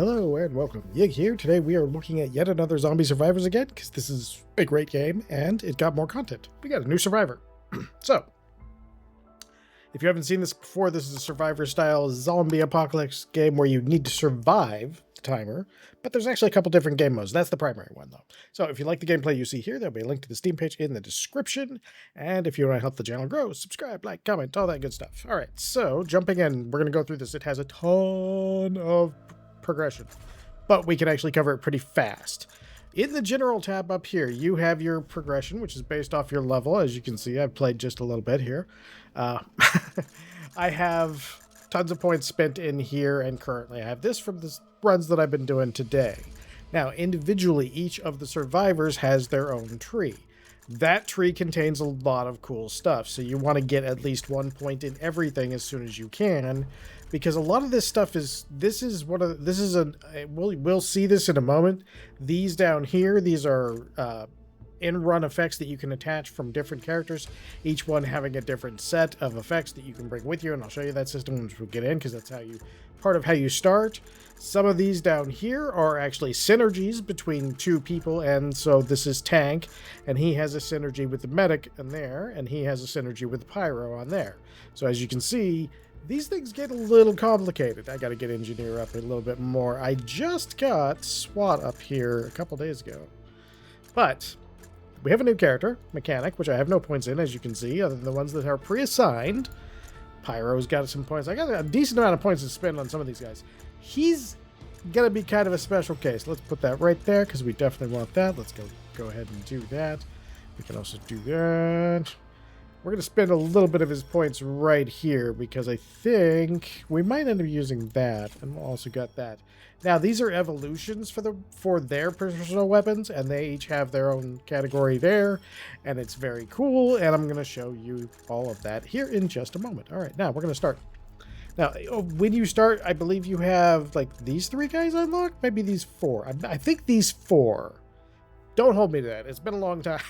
Hello and welcome. Yig here. Today we are looking at yet another Zombie Survivors again, because this is a great game and it got more content. We got a new survivor. So, if you haven't seen this before, this is a survivor-style zombie apocalypse game where you need to survive the timer, but there's actually a couple different game modes. That's the primary one, though. So if you like the gameplay you see here, there'll be a link to the Steam page in the description. And if you want to help the channel grow, subscribe, like, comment, all that good stuff. All right, so jumping in, we're going to go through this. It has a ton of progression, but we can actually cover it pretty fast. In the general tab up here, you have your progression, which is based off your level. As you can see, I've played just a little bit here. I have tons of points spent in here, and currently I have this from the runs that I've been doing today. Now, individually, each of the survivors has their own tree. That tree contains a lot of cool stuff, so you want to get at least 1 point in everything as soon as you can, because a lot of this stuff is, we'll see this in a moment. These down here, these are in-run effects that you can attach from different characters, each one having a different set of effects that you can bring with you, and I'll show you that system once we get in, because that's part of how you start. Some of these down here are actually synergies between two people, and so this is Tank, and he has a synergy with the medic in there, and he has a synergy with the pyro on there. So as you can see, these things get a little complicated. I got to get engineer up a little bit more. I just got SWAT up here a couple days ago, but we have a new character, Mechanic, which I have no points in, as you can see, other than the ones that are pre-assigned. Pyro's got some points. I got a decent amount of points to spend on some of these guys. He's going to be kind of a special case. Let's put that right there, because we definitely want that. Let's go ahead and do that. We can also do that. We're going to spend a little bit of his points right here, because I think we might end up using that. And we'll also got that. Now, these are evolutions for their personal weapons, and they each have their own category there, and it's very cool, and I'm going to show you all of that here in just a moment. All right, now we're going to start. Now, when you start, I believe you have, like, these 3 guys unlocked? Maybe these 4. I think these 4. Don't hold me to that. It's been a long time.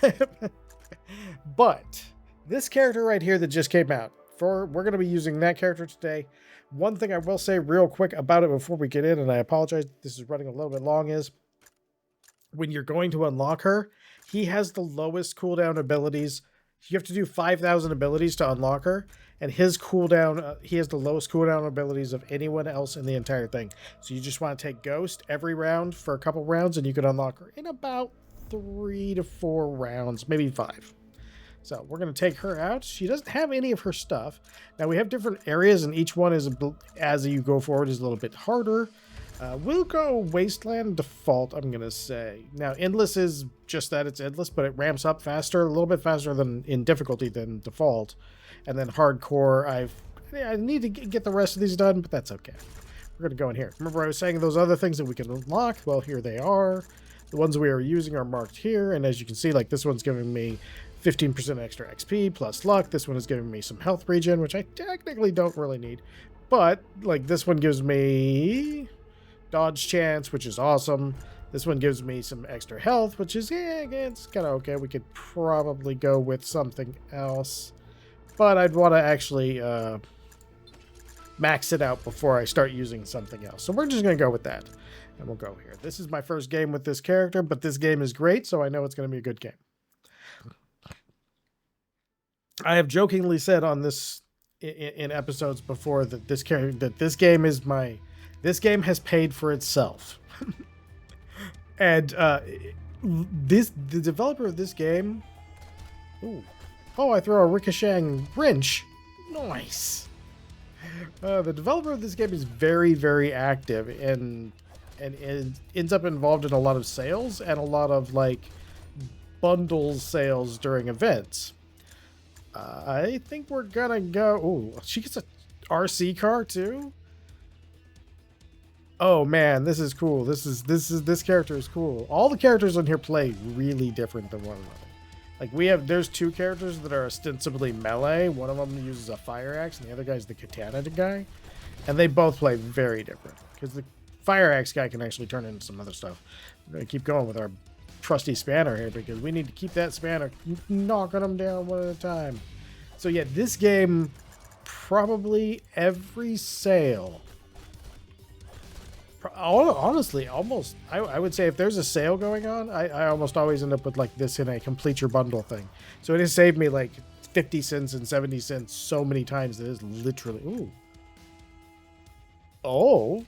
But this character right here that just came out, we're going to be using that character today. One thing I will say real quick about it before we get in, and I apologize, this is running a little bit long, is when you're going to unlock her, he has the lowest cooldown abilities. You have to do 5,000 abilities to unlock her, and his cooldown, he has the lowest cooldown abilities of anyone else in the entire thing. So you just want to take Ghost every round for a couple rounds, and you can unlock her in about 3 to 4 rounds, maybe 5. So we're going to take her out. She doesn't have any of her stuff. Now we have different areas, and each one is, as you go forward, is a little bit harder. We'll go Wasteland default, I'm going to say. Now, Endless is just that, it's Endless, but it ramps up faster, a little bit faster than in difficulty than default. And then Hardcore, I need to get the rest of these done, but that's okay. We're going to go in here. Remember I was saying those other things that we can unlock? Well, here they are. The ones we are using are marked here, and as you can see, like this one's giving me 15% extra XP plus luck. This one is giving me some health regen, which I technically don't really need. But, like, this one gives me dodge chance, which is awesome. This one gives me some extra health, which is, yeah, it's kind of okay. We could probably go with something else. But I'd want to actually max it out before I start using something else. So we're just going to go with that. And we'll go here. This is my first game with this character, but this game is great, so I know it's going to be a good game. I have jokingly said on this in episodes before that this game has paid for itself. And the developer of this game, I throw a ricocheting wrench. Nice. The developer of this game is very, very active and ends up involved in a lot of sales and a lot of, like, bundles sales during events. I think we're gonna go. Oh, she gets a RC car too. Oh man, this is cool. This character is cool. All the characters on here play really different than one another. Like there's 2 characters that are ostensibly melee. One of them uses a fire axe, and the other guy's the katana guy, and they both play very different. Because the fire axe guy can actually turn into some other stuff. We're gonna keep going with our trusty spanner here, because we need to keep that spanner knocking them down one at a time. So yeah, this game, probably every sale Honestly, almost, I would say if there's a sale going on, I almost always end up with like this in a complete your bundle thing. So it has saved me like 50 cents and 70 cents so many times that it's literally, ooh. Oh,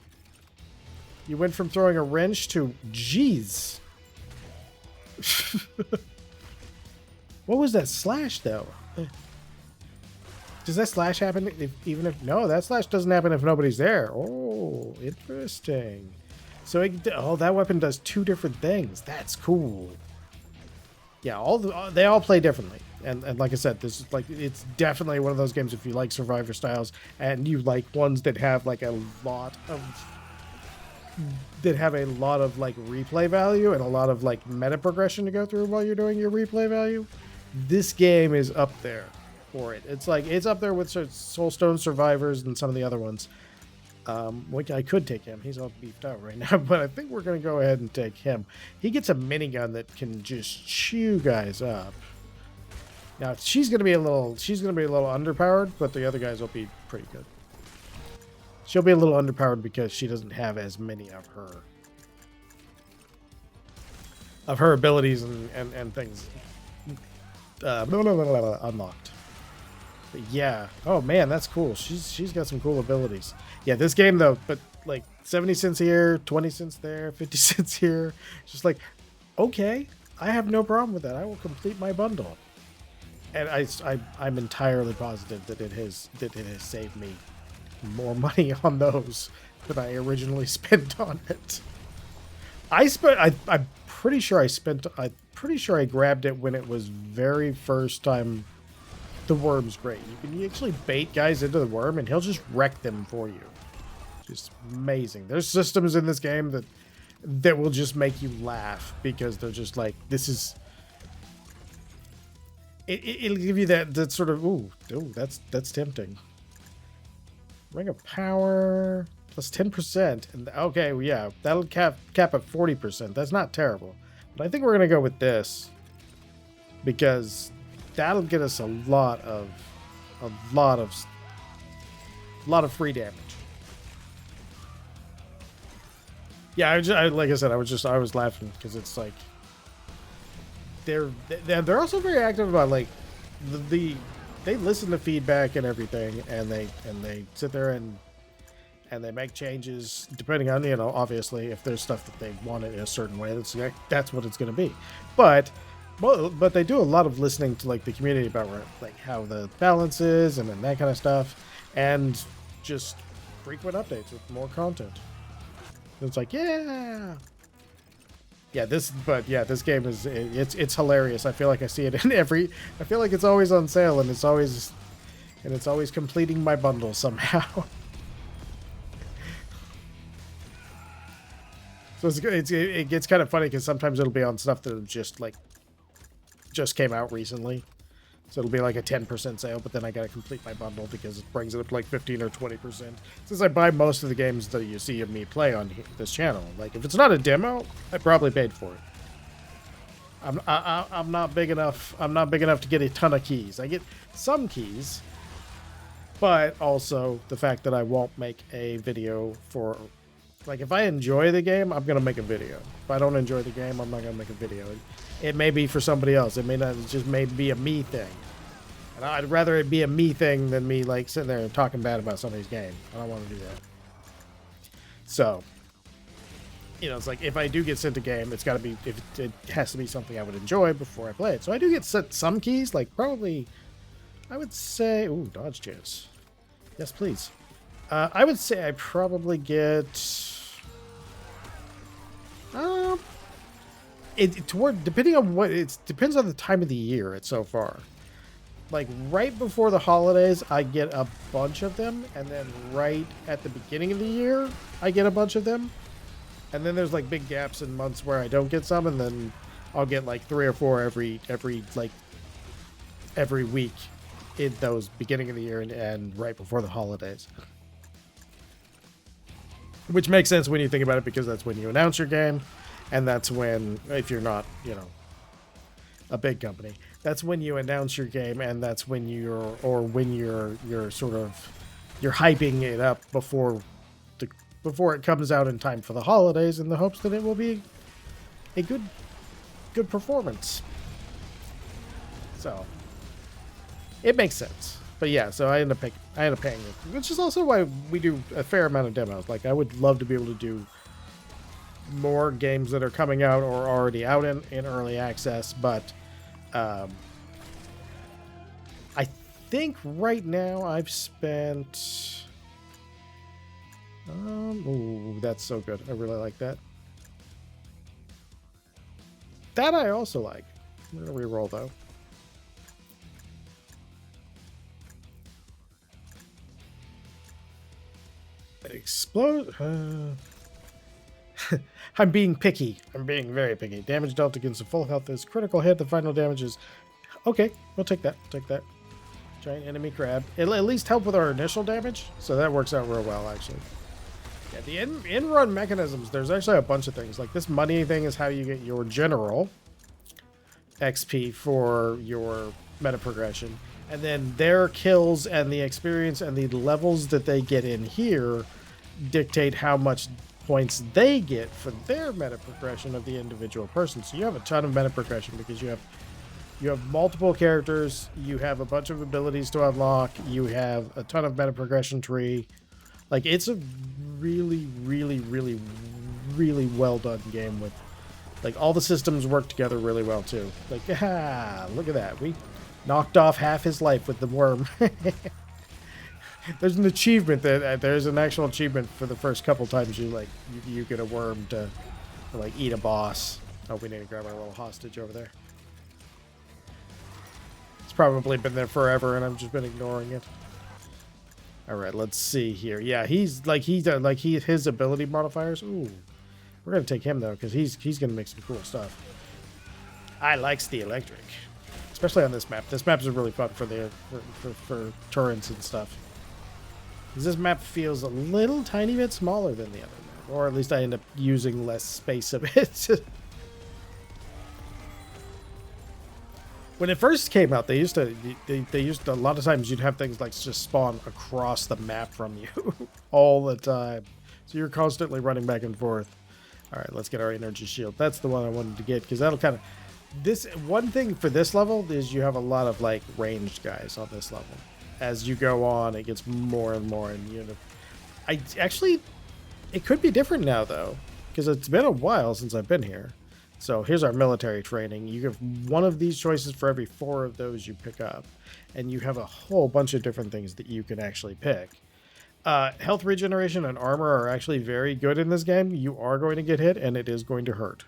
you went from throwing a wrench to, geez. What was that slash though? Does that slash happen even if, no, that slash doesn't happen if nobody's there. Oh, interesting. So oh, that weapon does two different things. That's cool. Yeah, they all play differently. And like I said, this is like, it's definitely one of those games if you like survivor styles and you like ones that have like a lot of like replay value and a lot of like meta progression to go through while you're doing your replay value. This game is up there for it. It's like, it's up there with Soulstone Survivors and some of the other ones. Which I could take him. He's all beefed out right now, but I think we're going to go ahead and take him. He gets a minigun that can just chew guys up. Now, she's going to be a little underpowered, but the other guys will be pretty good. She'll be a little underpowered because she doesn't have as many of her abilities and things unlocked. But yeah. Oh man, that's cool. She's got some cool abilities. Yeah, this game though, but like 70 cents here, 20 cents there, 50 cents here. Just like, okay, I have no problem with that. I will complete my bundle. And I'm entirely positive that it has saved me more money on those than I originally spent on it. I'm pretty sure I grabbed it when it was very first time. The worm's great. You can actually bait guys into the worm and he'll just wreck them for you. Just amazing. There's systems in this game that will just make you laugh because they're just like, this is, it'll give you that sort of, ooh, that's tempting. Ring of Power plus 10%. And okay, well, yeah, that'll cap at 40%. That's not terrible. But I think we're going to go with this because that'll get us a lot of free damage. Yeah, like I said, I was laughing because it's like they're also very active about like they listen to feedback and everything, and they sit there and they make changes depending on, you know, obviously if there's stuff that they want it in a certain way, that's what it's going to be. But they do a lot of listening to like the community about like how the balance is and then that kind of stuff, and just frequent updates with more content. It's like, yeah, this game is, it's hilarious. I feel like I see it in I feel like it's always on sale and it's always completing my bundle somehow. So it gets kind of funny because sometimes it'll be on stuff that just came out recently. So it'll be like a 10% sale, but then I gotta complete my bundle because it brings it up to like 15 or 20%. Since I buy most of the games that you see of me play on this channel, like if it's not a demo, I probably paid for it. I'm not big enough. I'm not big enough to get a ton of keys. I get some keys, but also the fact that I won't make a video for. Like, if I enjoy the game, I'm going to make a video. If I don't enjoy the game, I'm not going to make a video. It may be for somebody else. It may not, it just may be a me thing. And I'd rather it be a me thing than me, like, sitting there and talking bad about somebody's game. I don't want to do that. So, you know, it's like, if I do get sent a game, it's got to be, it has to be something I would enjoy before I play it. So I do get sent some keys, like, probably, I would say, ooh, dodge chance. Yes, please. I would say I probably get... depending on what it depends on the time of the year it's so far. Like right before the holidays, I get a bunch of them, and then right at the beginning of the year, I get a bunch of them, and then there's like big gaps in months where I don't get some, and then I'll get like 3 or 4 every week in those beginning of the year and right before the holidays. Which makes sense when you think about it, because that's when you announce your game, and that's when, if you're not, you know, a big company, that's when you announce your game, and that's when you're sort of, you're hyping it up before before it comes out in time for the holidays, in the hopes that it will be a good performance. So it makes sense. But yeah, so I end up paying it, which is also why we do a fair amount of demos. Like, I would love to be able to do more games that are coming out or already out in early access, but I think right now I've spent ooh, that's so good. I really like that. That I also like. I'm gonna reroll though. Explode. I'm being picky. I'm being very picky. Damage dealt against the full health is critical hit. The final damage is okay. We'll take that. We'll take that. Giant enemy crab. It'll at least help with our initial damage, so that works out real well, actually. Yeah, the in-run mechanisms. There's actually a bunch of things. Like this money thing is how you get your general XP for your meta progression, and then their kills and the experience and the levels that they get in here dictate how much points they get for their meta progression of the individual person. So you have a ton of meta progression because you have multiple characters, you have a bunch of abilities to unlock, you have a ton of meta progression tree. Like, it's a really, really, really, really well done game with, like, all the systems work together really well too. Like, ah, look at that. We knocked off half his life with the worm. There's an achievement that there's an actual achievement for the first couple times you get a worm to like eat a boss. Oh, we need to grab our little hostage over there. It's probably been there forever, and I've just been ignoring it. All right, let's see here. Yeah, his ability modifiers. Ooh, we're gonna take him though because he's gonna make some cool stuff. I likes the electric, especially on this map. This map is really fun for turrets and stuff. This map feels a little tiny bit smaller than the other map, or at least I end up using less space of it. When it first came out, they used to a lot of times you'd have things like just spawn across the map from you all the time, so you're constantly running back and forth. All right, let's get our energy shield. That's the one I wanted to get because that'll kind of this one thing for this level is you have a lot of like ranged guys on this level. As you go on, it gets more and more, and it could be different now though, because it's been a while since I've been here. So here's our military training. You have one of these choices for every 4 of those you pick up, and you have a whole bunch of different things that you can actually pick. Health regeneration and armor are actually very good in this game. You are going to get hit, and it is going to hurt.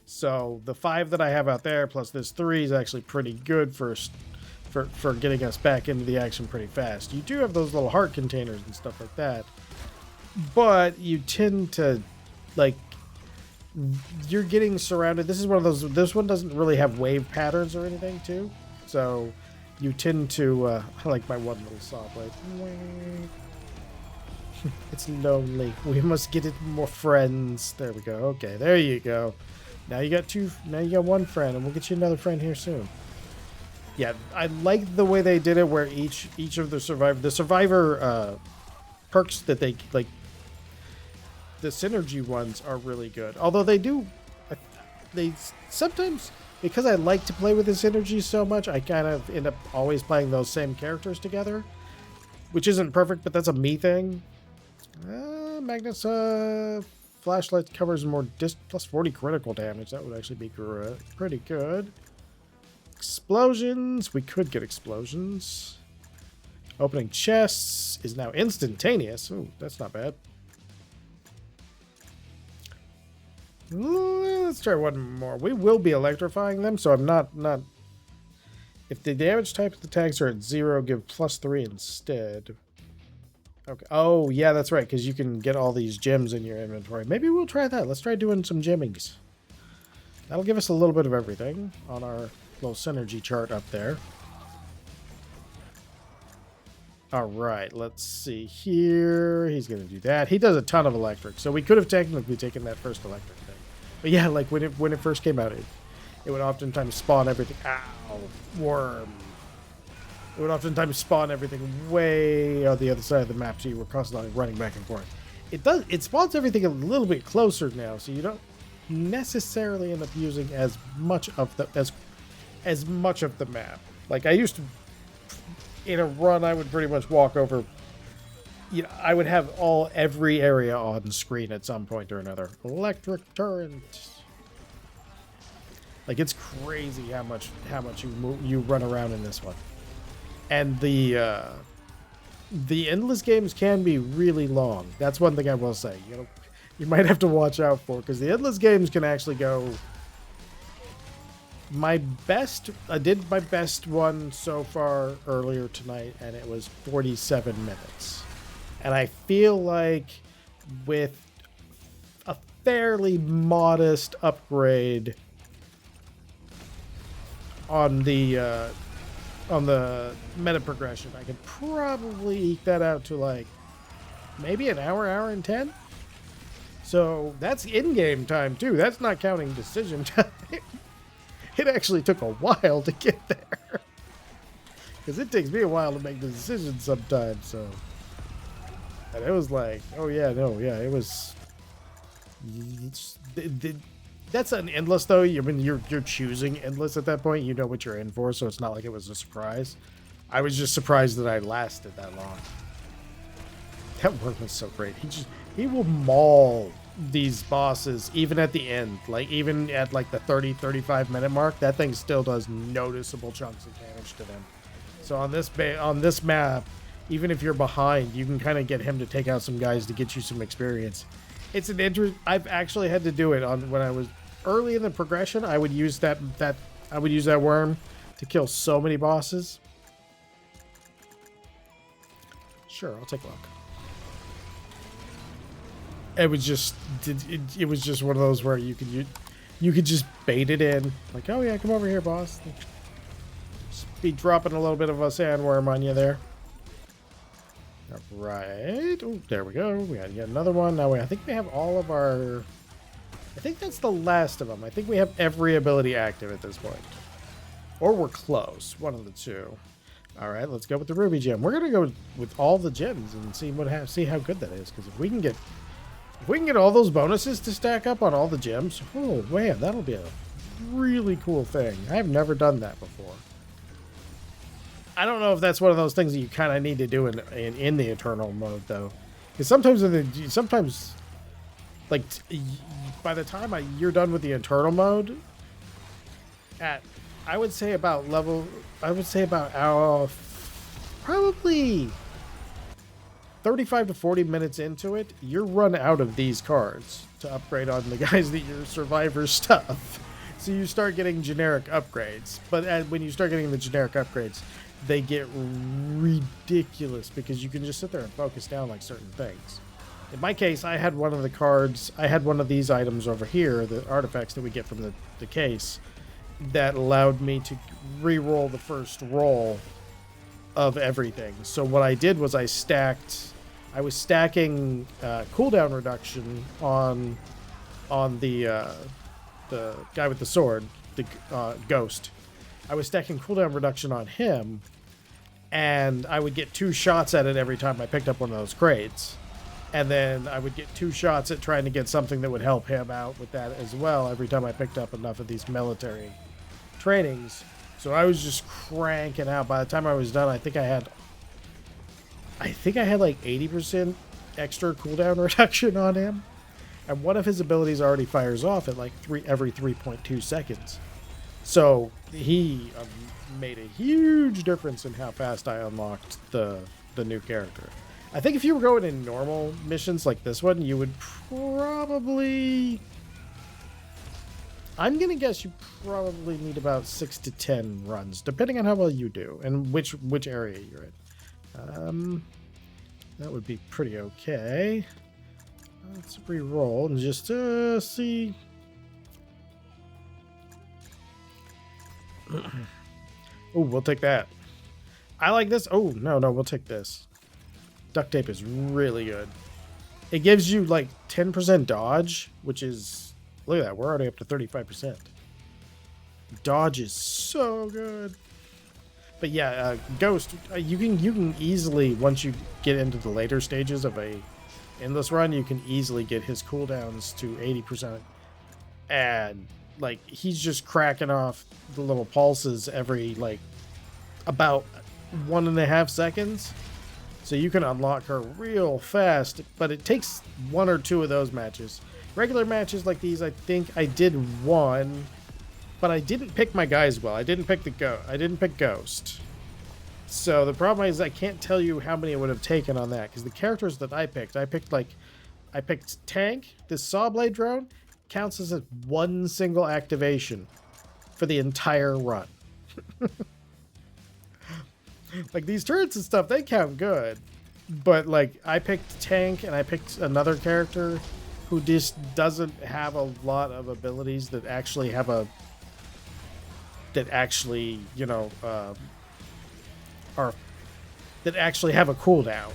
So the 5 that I have out there plus this 3 is actually pretty good for getting us back into the action pretty fast. You do have those little heart containers and stuff like that, but you tend to, like, you're getting surrounded. This is one of those, this one doesn't really have wave patterns or anything too, so you tend to, I like my one little saw blade. It's lonely. We must get it more friends. There we go. Okay, there you go. Now you got 2, now you got 1 friend, and we'll get you another friend here soon. Yeah, I like the way they did it, where each of the survivor perks that they like, the synergy ones are really good. Although they sometimes, because I like to play with the synergy so much, I kind of end up always playing those same characters together, which isn't perfect, but that's a me thing. Magnus flashlight covers more plus 40 critical damage. That would actually be pretty good. Explosions. We could get explosions. Opening chests is now instantaneous. Ooh, that's not bad. Let's try one more. We will be electrifying them, so I'm not... If the damage type of the tags are at 0, give +3 instead. Okay. Oh, yeah, that's right, because you can get all these gems in your inventory. Maybe we'll try that. Let's try doing some gemmings. That'll give us a little bit of everything on our little synergy chart up there. All right, let's see here. He's going to do that. He does a ton of electric, so we could have technically taken that first electric thing. But yeah, like when it first came out, it would oftentimes spawn everything. Ow, worm. It would oftentimes spawn everything way on the other side of the map, so you were constantly running back and forth. It spawns everything a little bit closer now, so you don't necessarily end up using as much of the as much of the map. Like I used to, in a run, I would pretty much walk over. You know, I would have every area on screen at some point or another. Electric turret. Like it's crazy how much you run around in this one. And the endless games can be really long. That's one thing I will say. You know, you might have to watch out for, because the endless games can actually go. I did my best one so far earlier tonight, and it was 47 minutes. And I feel like with a fairly modest upgrade on the meta progression, I could probably eke that out to like maybe an hour and 10. So that's in-game time too. That's not counting decision time. It actually took a while to get there, because it takes me a while to make the decisions sometimes. So, and it was like, oh yeah, no, yeah, it was. That's an endless though. I mean, you're choosing endless at that point. You know what you're in for, so it's not like it was a surprise. I was just surprised that I lasted that long. That worm was so great. He will maul these bosses even at the end. Like even at like the 30-35 minute mark, that thing still does noticeable chunks of damage to them. So on this map, even if you're behind, you can kind of get him to take out some guys to get you some experience. It's an I've actually had to do it on when I was early in the progression. I would use that worm to kill so many bosses. Sure, I'll take a look. It was just one of those where you could just bait it in, like, oh yeah, come over here, boss. Just be dropping a little bit of a sandworm on you there. All right. Oh, there we go. We got yet another one. Now I think we have all of our. I think that's the last of them. I think we have every ability active at this point, or we're close. One of the two. All right, let's go with the ruby gem. We're gonna go with all the gems and see how good that is. Because if we can get all those bonuses to stack up on all the gems, oh man, that'll be a really cool thing. I've never done that before. I don't know if that's one of those things that you kind of need to do in the eternal mode though, because sometimes like by the time you're done with the eternal mode, I would say about probably 35 to 40 minutes into it, you're run out of these cards to upgrade on the guys that your survivor stuff. So you start getting generic upgrades. But when you start getting the generic upgrades, they get ridiculous because you can just sit there and focus down like certain things. In my case, I had one of the cards, I had one of these items over here, the artifacts that we get from the case, that allowed me to re-roll the first roll of everything. So what I did was I was stacking cooldown reduction on the guy with the sword, the ghost. I was stacking cooldown reduction on him, and I would get 2 shots at it every time I picked up one of those crates. And then I would get 2 shots at trying to get something that would help him out with that as well every time I picked up enough of these military trainings. So I was just cranking out. By the time I was done, I think I had like 80% extra cooldown reduction on him. And one of his abilities already fires off at like every 3.2 seconds. So he made a huge difference in how fast I unlocked the new character. I think if you were going in normal missions like this one, you would probably... I'm going to guess you probably need about 6 to 10 runs, depending on how well you do and which area you're in. That would be pretty okay. Let's re-roll and just see. Oh, we'll take that. I like this. Oh, no, we'll take this. Duct tape is really good. It gives you like 10% dodge, which is... Look at that. We're already up to 35%. Dodge is so good. But yeah, Ghost, you can easily, once you get into the later stages of a endless run, you can easily get his cooldowns to 80%, and like he's just cracking off the little pulses every like about 1.5 seconds. So you can unlock her real fast, but it takes 1 or 2 of those matches. Regular matches like these, I think I did 1, but I didn't pick my guys well. I didn't pick I didn't pick Ghost. So the problem is I can't tell you how many it would have taken on that, because the characters that I picked Tank. This Sawblade drone counts as a 1 single activation for the entire run. Like these turrets and stuff, they count good. But like I picked Tank and I picked another character who just doesn't have a lot of abilities that actually have a that actually have a cooldown.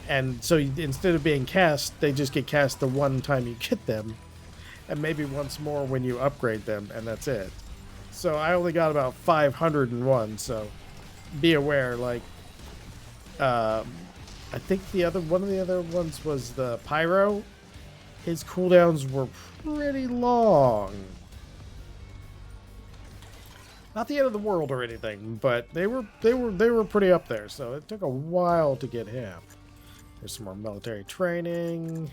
And so instead of being cast, they just get cast the one time you get them, and maybe once more when you upgrade them, and that's it. So I only got about 501, so be aware. Like, I think one of the other ones was the Pyro. His cooldowns were pretty long. Not the end of the world or anything, but they were pretty up there. So it took a while to get him. There's some more military training.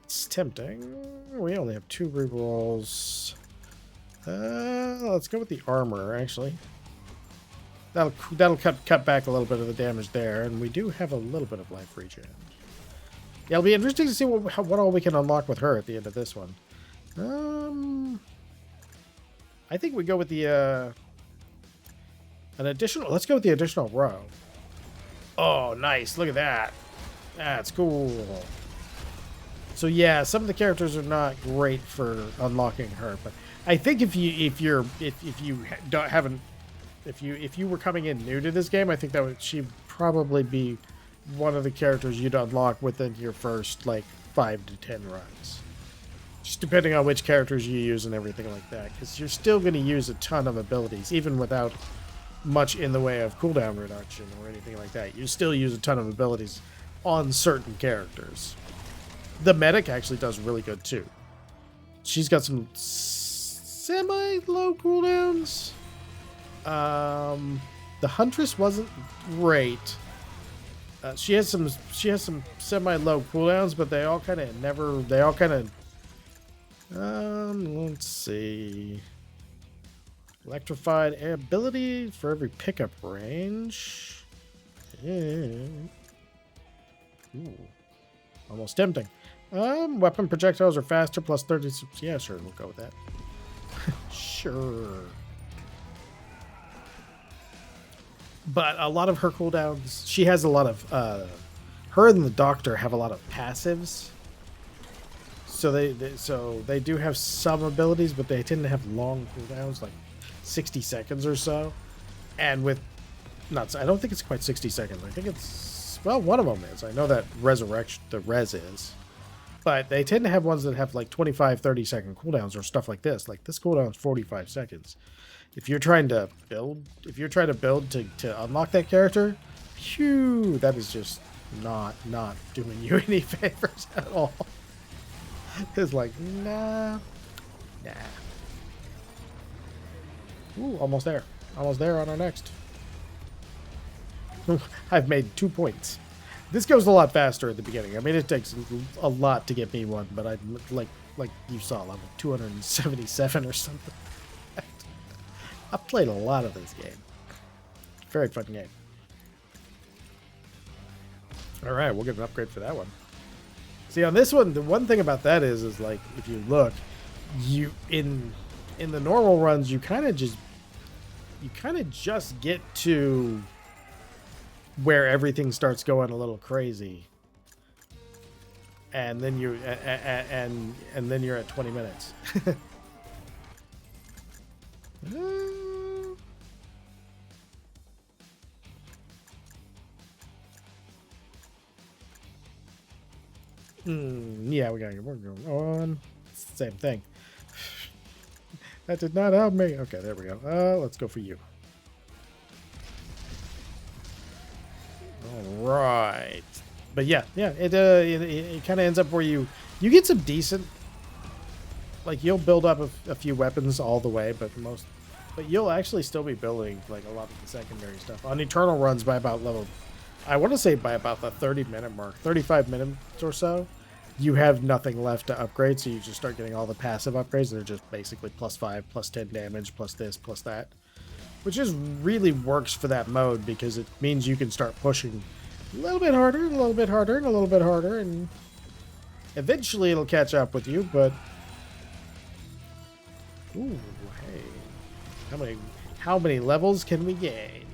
It's tempting. We only have 2 rerolls. Let's go with the armor, actually. That'll cut back a little bit of the damage there, and we do have a little bit of life regen. Yeah, it'll be interesting to see what all we can unlock with her at the end of this one. I think we go with the let's go with the additional row. Oh, nice! Look at that. That's cool. So yeah, some of the characters are not great for unlocking her, but I think if you were coming in new to this game, I think she'd probably be one of the characters you'd unlock within your first like 5 to 10 runs. Just depending on which characters you use and everything like that, because you're still going to use a ton of abilities, even without much in the way of cooldown reduction or anything like that. You still use a ton of abilities on certain characters. The medic actually does really good too. She's got some semi-low cooldowns. The Huntress wasn't great. She has some semi-low cooldowns, but they all kind of let's see. Electrified ability for every pickup range. Yeah. Ooh. Almost tempting. Weapon projectiles are faster, plus 30. Yeah, sure, we'll go with that. Sure. But a lot of her cooldowns, she has a lot of, her and the Doctor have a lot of passives. So they do have some abilities, but they tend to have long cooldowns, like 60 seconds or so. And with, I don't think it's quite 60 seconds. I think it's, well, one of them is. I know that the res is. But they tend to have ones that have like 25, 30-second cooldowns or stuff like this. Like this cooldown is 45 seconds. If you're trying to build, to unlock that character, phew, that is just not doing you any favors at all. It's like, nah. Ooh, almost there. Almost there on our next. I've made 2 points. This goes a lot faster at the beginning. I mean, it takes a lot to get me one, but I like you saw, level 277 or something. I've played a lot of this game. Very fun game. All right, we'll get an upgrade for that one. See, on this one, the one thing about that is like if you look, you in the normal runs, you kind of just get to where everything starts going a little crazy, and then and then you're at 20 minutes. Yeah, we're going on. Same thing. That did not help me. Okay, there we go. Let's go for you. Right. But yeah, it kind of ends up where you get some decent, like you'll build up a few weapons all the way, but you'll actually still be building like a lot of the secondary stuff on eternal runs by about level, I want to say by about the 30-minute mark, 35 minutes or so. You have nothing left to upgrade, so you just start getting all the passive upgrades. They're just basically +5, +10 damage, plus this, plus that, which just really works for that mode because it means you can start pushing a little bit harder, and a little bit harder, and a little bit harder, and eventually it'll catch up with you. But ooh, hey, how many levels can we gain?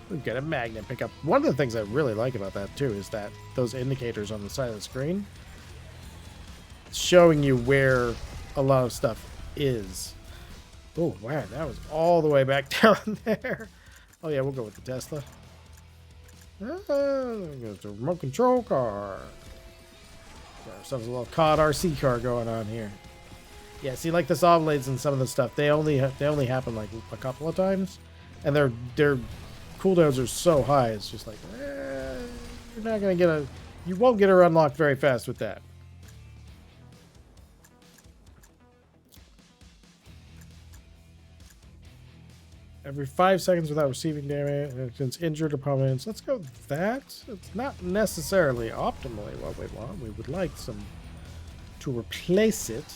We've got a magnet pickup. One of the things I really like about that too is that those indicators on the side of the screen showing you where a lot of stuff is. Oh wow, that was all the way back down there. Oh yeah, we'll go with the Tesla. There goes the remote control car. Got ourselves a little COD RC car going on here. Yeah, see, like the saw blades and some of the stuff, they only happen like a couple of times, and their cooldowns are so high. It's just like you're not gonna you won't get her unlocked very fast with that. Every 5 seconds without receiving damage against injured opponents. Let's go with that. It's not necessarily optimally what we want. We would like some to replace it,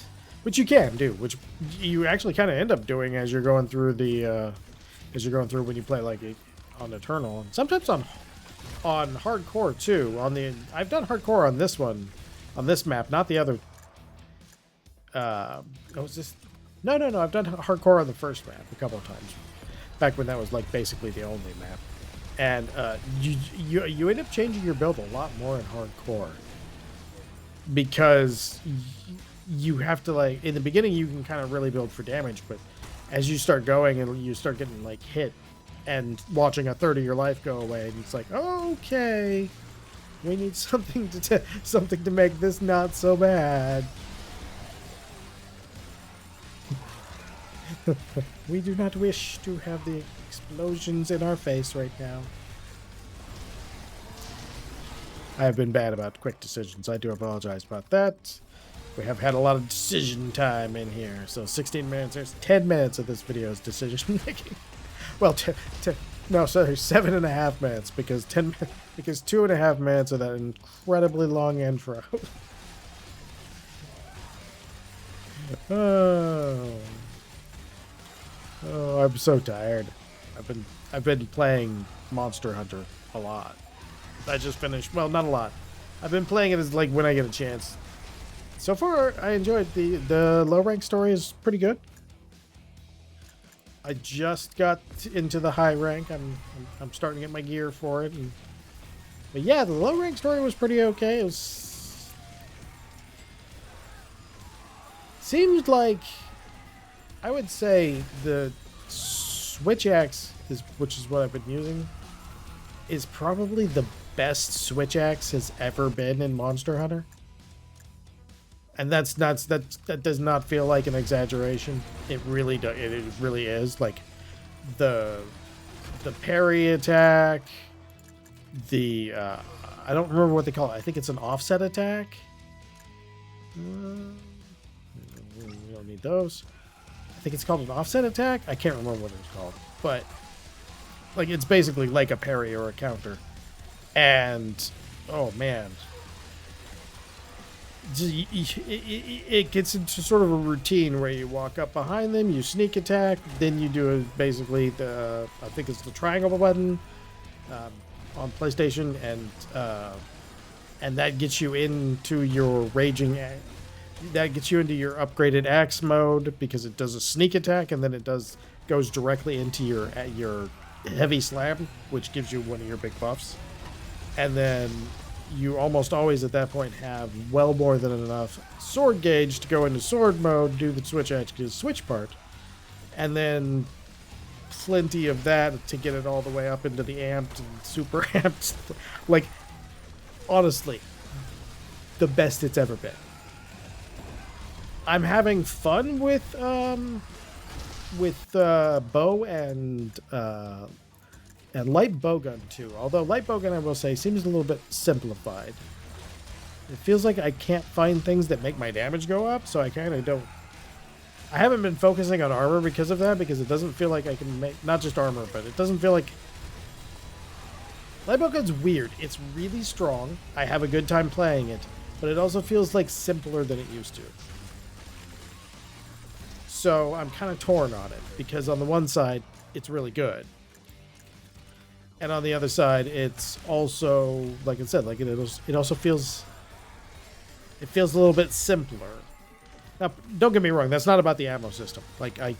which you can do, which you actually kind of end up doing as you're going through the when you play like on Eternal, and sometimes on hardcore too. I've done hardcore on this one, on this map, not the other. Was this? No. I've done hardcore on the first map a couple of times, back when that was like basically the only map, and you end up changing your build a lot more in hardcore because you have to, like, in the beginning you can kind of really build for damage, but as you start going and you start getting like hit and watching a third of your life go away, and it's like, okay, we need something to make this not so bad. We do not wish to have the explosions in our face right now. I have been bad about quick decisions. I do apologize about that. We have had a lot of decision time in here. So 16 minutes, there's 10 minutes of this video's decision making. Well, no, sorry, 7.5 minutes, because 2.5 minutes of that incredibly long intro. Oh, I'm so tired. I've been playing Monster Hunter a lot. I just finished, well, not a lot. I've been playing it as like when I get a chance. So far, I enjoyed the low rank story is pretty good. I just got into the high rank. I'm starting to get my gear for it. But yeah, the low rank story was pretty okay. It seemed like, I would say the switch axe, which is what I've been using, is probably the best switch axe has ever been in Monster Hunter. And that does not feel like an exaggeration. It really does. It really is. Like the parry attack, the I don't remember what they call it. I think it's an offset attack. We don't need those. I think it's called an offset attack. I can't remember what it's called, but like it's basically like a parry or a counter. And oh man, it gets into sort of a routine where you walk up behind them, you sneak attack, then you do basically the I think it's the triangle button on PlayStation, and that gets you into your raging. That gets you into your upgraded axe mode because it does a sneak attack, and then it goes directly into your heavy slam, which gives you one of your big buffs. And then you almost always at that point have well more than enough sword gauge to go into sword mode, do the switch part, and then plenty of that to get it all the way up into the amped and super amped. Like, honestly, the best it's ever been. I'm having fun with bow and And light bowgun too. Although light bowgun, I will say, seems a little bit simplified. It feels like I can't find things that make my damage go up, so I kind of don't. I haven't been focusing on armor because of that, because it doesn't feel like I can make, not just armor, but it doesn't feel like. Light bowgun's weird. It's really strong. I have a good time playing it, but it also feels like simpler than it used to. So I'm kind of torn on it, because on the one side, it's really good. And on the other side, it's also, like I said, like it also feels, it feels a little bit simpler. Now, don't get me wrong, that's not about the ammo system. Like, I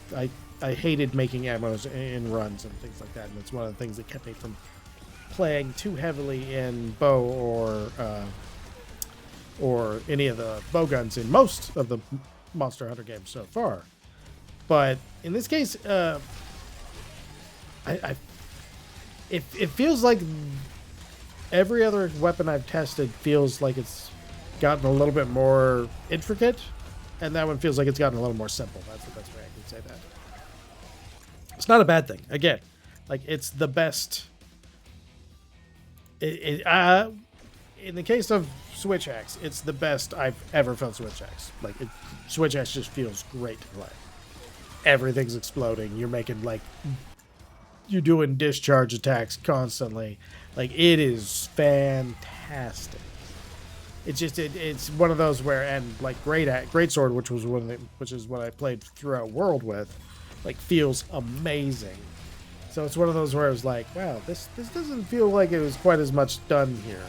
hated making ammos in runs and things like that, and it's one of the things that kept me from playing too heavily in bow or any of the bow guns in most of the Monster Hunter games so far. But in this case, it feels like every other weapon I've tested feels like it's gotten a little bit more intricate, and that one feels like it's gotten a little more simple. That's the best way I can say that. It's not a bad thing. Again, like, it's the best. In the case of Switch Axe, it's the best I've ever felt Switch Axe. Like, Switch Axe just feels great to play. Everything's exploding. You're making, like, you're doing discharge attacks constantly. Like, it is fantastic. It's just it's one of those where, and like Great Sword, which is what I played throughout World with, like, feels amazing. So it's one of those where I was like, wow, this doesn't feel like it was quite as much done here.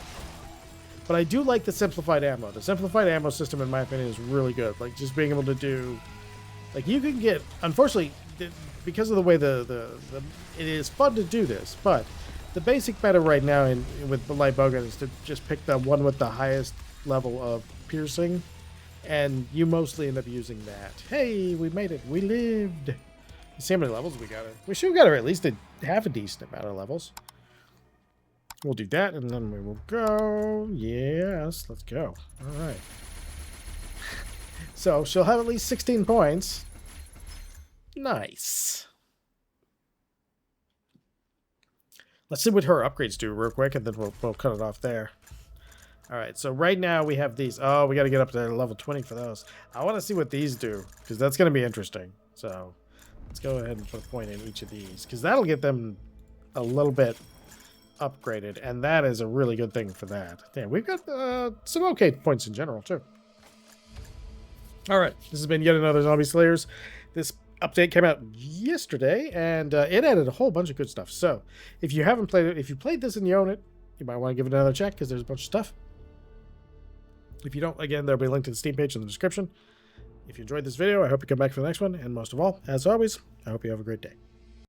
But I do like the simplified ammo. The simplified ammo system, in my opinion, is really good. Like, just being able to do, like, you can get, unfortunately, because of the way it is fun to do this, but the basic meta right now with the light bowgun is to just pick the one with the highest level of piercing, and you mostly end up using that. Hey, we made it. We lived. See how many levels we got. We should have got at least half a decent amount of levels. We'll do that, and then we will go. Yes, let's go. All right. So she'll have at least 16 points. Nice. Let's see what her upgrades do real quick, and then we'll cut it off there. All right, so right now we have these. Oh, we got to get up to level 20 for those. I want to see what these do, because that's going to be interesting. So let's go ahead and put a point in each of these, because that'll get them a little bit upgraded, and that is a really good thing for that. Damn, we've got some okay points in general, too. All right, this has been yet another Zombie Slayers. This update came out yesterday, and it added a whole bunch of good stuff. So if you haven't played it, if you played this and you own it, you might want to give it another check, because there's a bunch of stuff. If you don't, again, there'll be a link to the Steam page in the description. If you enjoyed this video, I hope you come back for the next one, and most of all, as always, I hope you have a great day.